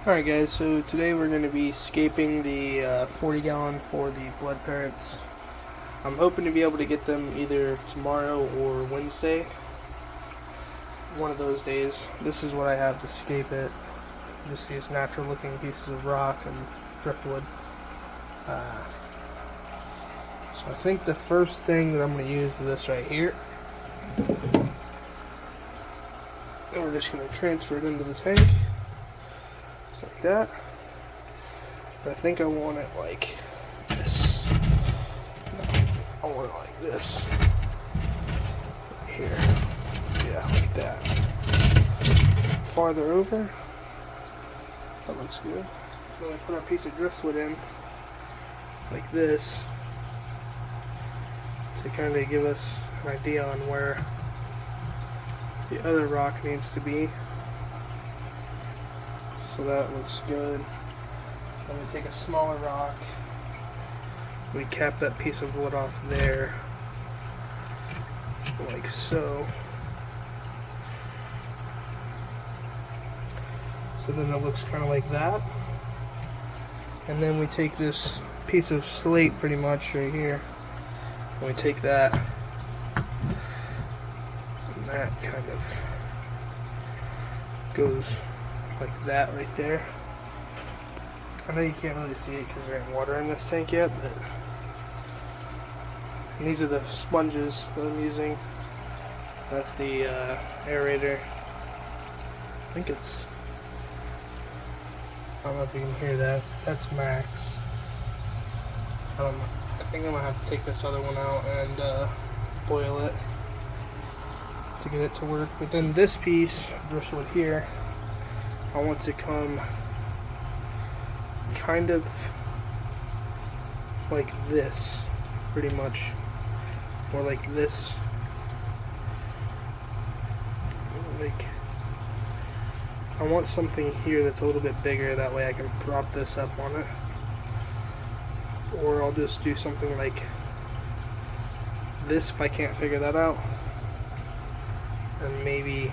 Alright guys, so today we're going to be scaping the 40 gallon for the blood parrots. I'm hoping to be able to get them either tomorrow or Wednesday. One of those days. This is what I have to scape it. Just these natural looking pieces of rock and driftwood. So I think the first thing that I'm going to use is this right here. And we're just going to transfer it into the tank. Just like that. But I think I want it like this. No, I want it like this. Right here. Yeah, like that. Farther over. That looks good. Then I put our piece of driftwood in like this to kind of give us an idea on where the other rock needs to be. So that looks good. Then we take a smaller rock. We cap that piece of wood off there, like so. So then it looks kind of like that. And then we take this piece of slate pretty much right here. And we take that. And that kind of goes like that right there. I know you can't really see it because there ain't water in this tank yet, but and these are the sponges that I'm using. That's the aerator. I think it's, I don't know if you can hear that. That's Max. I don't know. I think I'm gonna have to take this other one out and boil it to get it to work. But then this piece of driftwood here, I want to come kind of like this, pretty much, or like this, like I want something here that's a little bit bigger, that way I can prop this up on it, or I'll just do something like this if I can't figure that out, and maybe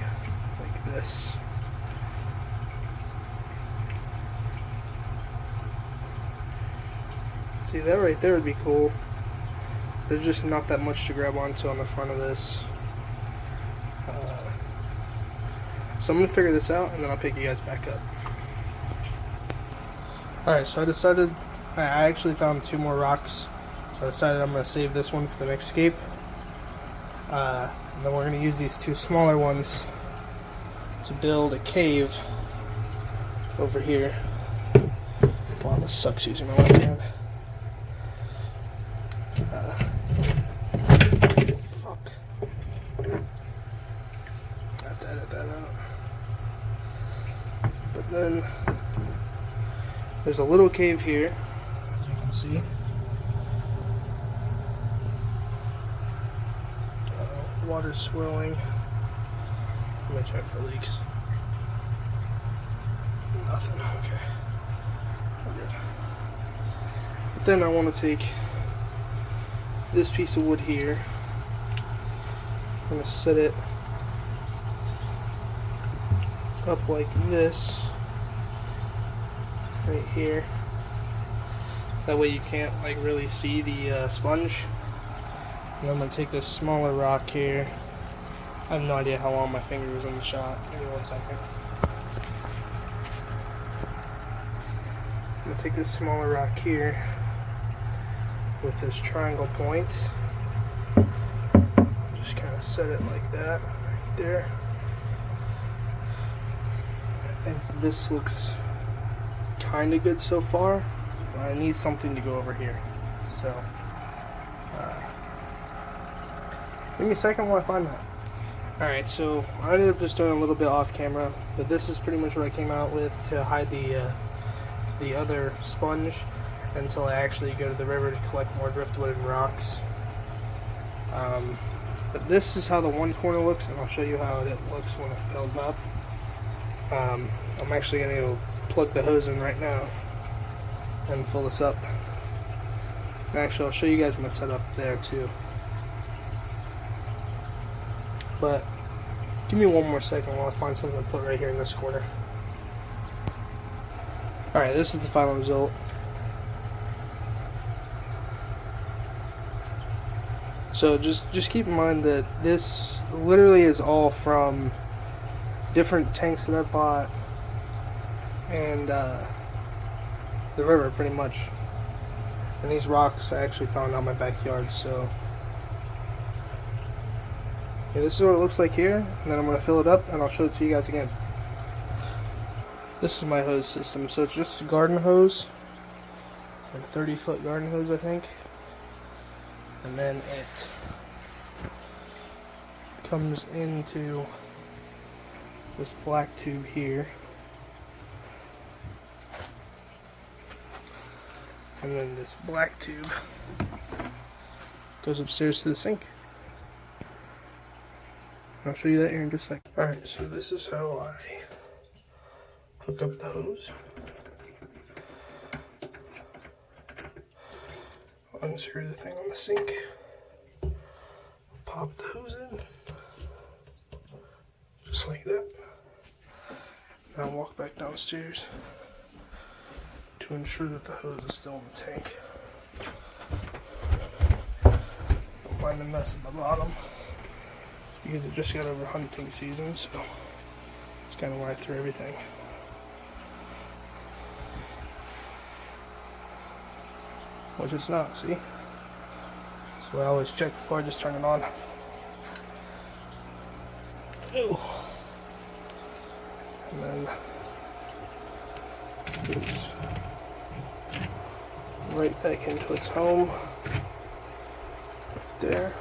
like this. See, that right there would be cool. There's just not that much to grab onto on the front of this. So I'm going to figure this out and then I'll pick you guys back up. Alright, so I actually found 2 more rocks. So I decided I'm going to save this one for the next scape. And then we're going to use these 2 smaller ones to build a cave over here. Wow, this sucks using my left hand. Fuck. I have to edit that out. But then there's a little cave here, as you can see. Water's swirling. Let me check for leaks. Nothing. Okay. We're good. But then I want to take this piece of wood here. I'm going to set it up like this, right here. That way you can't like really see the sponge. And I'm going to take this smaller rock here. I have no idea how long my finger was in the shot. Give me 1 second. I'm going to take this smaller rock here with this triangle point. Just kind of set it like that, right there. I think this looks kind of good so far. I need something to go over here. So, give me a second while I find that. Alright, so I ended up just doing a little bit off camera, but this is pretty much what I came out with to hide the other sponge until I actually go to the river to collect more driftwood and rocks. But this is how the one corner looks, and I'll show you how it looks when it fills up. I'm actually going to plug the hose in right now and fill this up. And actually, I'll show you guys my setup there too. But give me 1 more second while I find something to put right here in this corner. Alright, this is the final result. So just keep in mind that this literally is all from different tanks that I bought and the river, pretty much. And these rocks I actually found out in my backyard, so yeah, this is what it looks like here, and then I'm going to fill it up and I'll show it to you guys again. This is my hose system, so it's just a garden hose, like a 30-foot garden hose, I think. And then it comes into this black tube here. And then this black tube goes upstairs to the sink. I'll show you that here in just a second. Alright, so this is how I hook up the hose. Unscrew the thing on the sink. Pop the hose in. Just like that. Now walk back downstairs to ensure that the hose is still in the tank. Don't mind the mess at the bottom, because it just got over hunting season, so that's kind of why I threw everything. Which it's not, see? So I always check before I just turn it on. Ew. And then oops, right back into its home. Right there.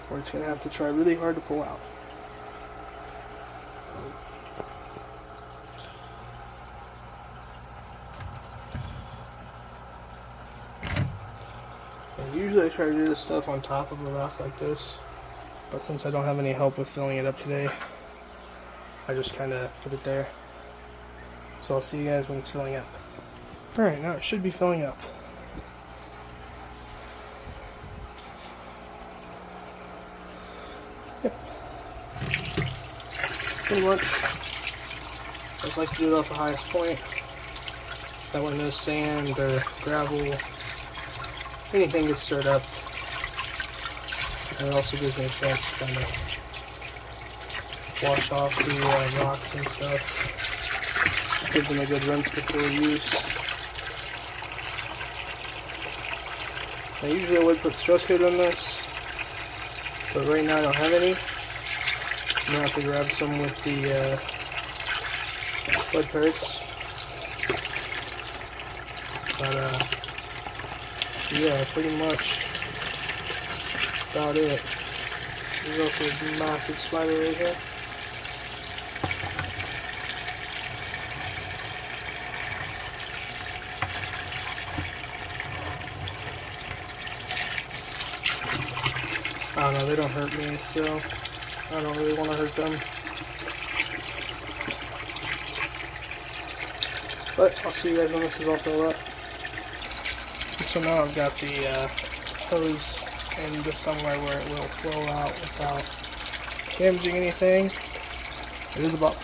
Where it's going to have to try really hard to pull out. And usually I try to do this stuff on top of a rock like this, but since I don't have any help with filling it up today, I just kind of put it there. So I'll see you guys when it's filling up. Alright, now it should be filling up. Yep. Pretty much. I just like to do it off the highest point. That way no sand or gravel, anything gets stirred up. And it also gives me a chance to kind of wash off the rocks and stuff. Give them a good rinse before use. I usually would put stress coat on this, but right now I don't have any. I'm going to have to grab some with the blood parrots. But yeah, pretty much about it. There's also a massive spider right here. I don't know, they don't hurt me, so I don't really want to hurt them. But I'll see you guys when this is all filled up. So now I've got the hose into somewhere where it will flow out without damaging anything. It is about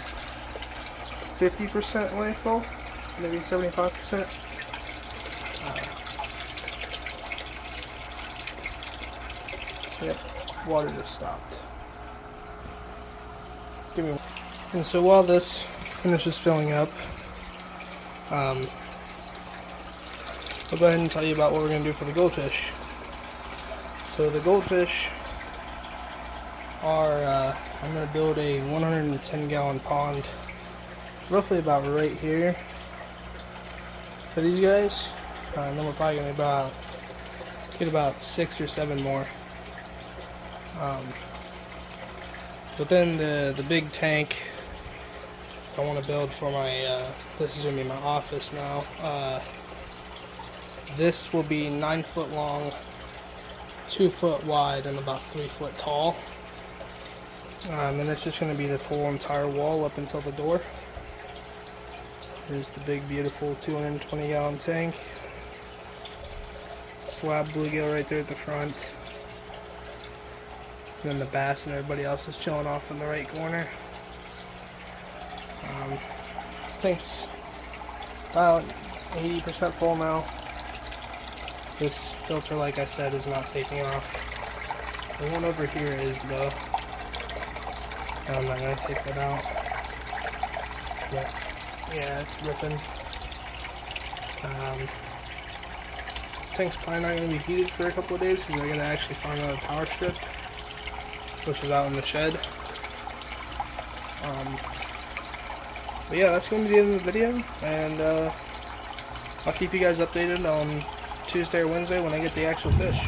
50% way full, maybe 75%. Yep, water just stopped. Give me one. And so while this finishes filling up, I'll go ahead and tell you about what we're going to do for the goldfish. So the goldfish are, I'm going to build a 110-gallon pond, roughly about right here for these guys. And then we're probably going to get about 6 or 7 more. But then the big tank I want to build for my, this is going to be my office now. This will be 9 foot long, 2 foot wide, and about 3 foot tall. And it's just going to be this whole entire wall up until the door. Here's the big, beautiful 220-gallon tank. Slab bluegill right there at the front. And then the bass and everybody else is chilling off in the right corner. This tank's About 80% full now. This filter, like I said, is not taking off. The one over here is though. I'm not gonna take that out. But yeah, it's ripping. This tank's probably not gonna be heated for a couple of days because I gotta actually find another power strip, which is out in the shed. But yeah, that's going to be the end of the video, and I'll keep you guys updated on Tuesday or Wednesday when I get the actual fish.